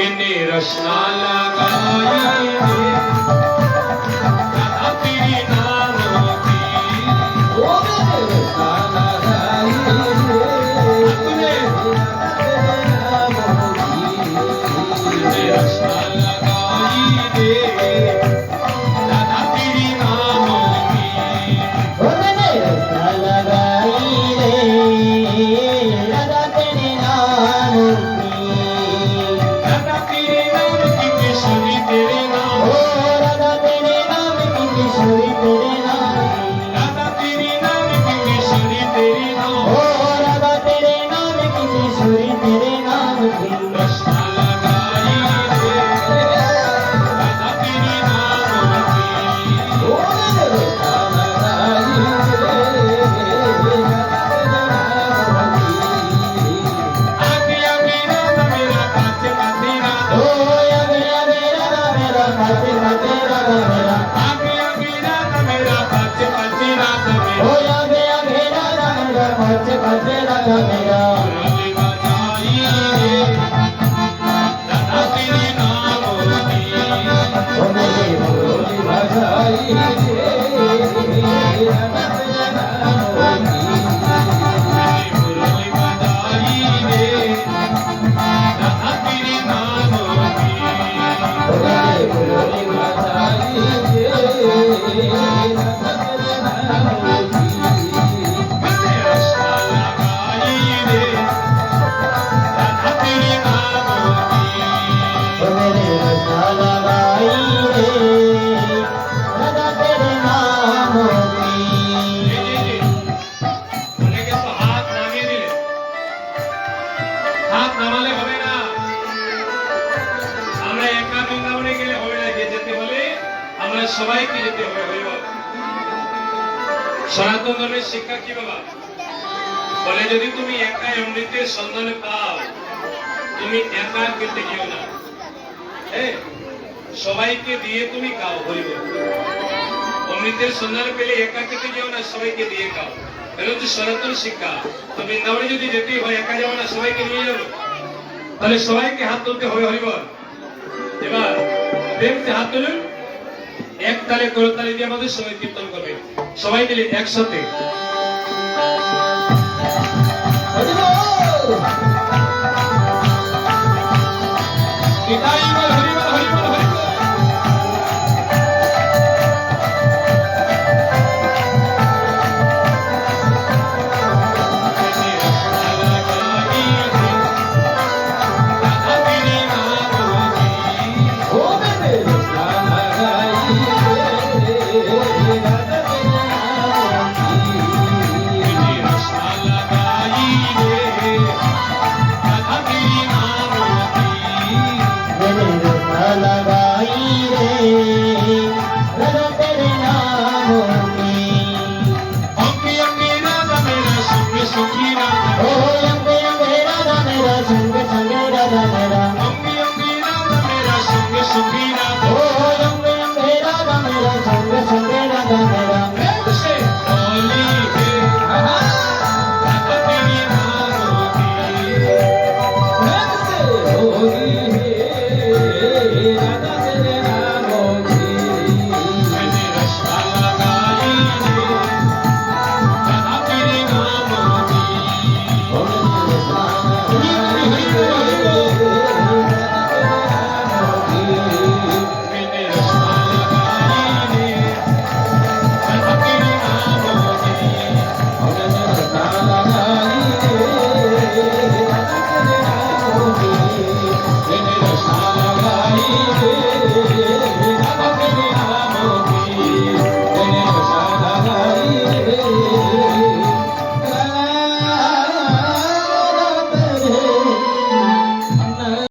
मैंने रसना लगाई रे राधा तेरी नाम की ओ मैंने रसना लगाई रे तूने मैंने रसना लगाई रे राधा तेरी नाम की ओ मैंने रसना लगाई रे राधा तेरे नाम की राधा तेरे नाम की किशोरी तेरे नाम ओ राधा तेरे नाम की किशोरी तेरे नाम की राधा तेरे नाम की किशोरी तेरे नाम ओ राधा तेरे नाम की किशोरी तेरे नाम की रसना लगाई रे राधा तेरी नाम की ओ मैंने रसना लगाई रे राधा तेरे नाम की आगे आगे राधा मेरा काते काते राधा ओ या मेरा खाते खाते राधा मेरा आगे आगे राधा मेरा काते काते राधा ओ मेरा या मेरा खाते खाते राधा मेरा मुरली बजाई रे राधा तेरे नाम की ओ मेरे मुरली बजाई रे राधा तेरे नाम की मैंने मुरली बजाई रे राधा तेरे नाम की ओ मेरे मुरली बजाई रे राधा तेरे नाम की मैंने रसना लगाई रे राधा तेरे नाम की ओ मेरे रसना लगाई रे राधा तेरे नाम की বলে গেছো হাত নামিয়ে দিলে হাত নামালে হবে না আমরা একা বৃন্দাবনে গেলে হবে না যে যেতে হলে আমরা সবাইকে যেতে হবে হইব সনাতন ধর্মের শিক্ষা কি বাবা বলে যদি তুমি একা অমৃতের সন্ধানে পাও তুমি একা খেতে গিয়েও না হ্যাঁ সবাইকে দিয়ে তুমি খাও হইব অমৃতের সন্ধান পেলে একা খেতে যেও না সবাইকে দিয়ে খাও এটা হচ্ছে সনাতন শিক্ষা তো বৃন্দাবনে যদি যেতেই হয় একা যাবো না সবাইকে নিয়ে যাবো তাহলে সবাইকে হাত তুলতে হবে হরিবল এবার দেখতে হাত তুলুন এক তালে করতালি দিয়ে আমাদের সবাই কীর্তন করবে সবাই মিলে একসাথে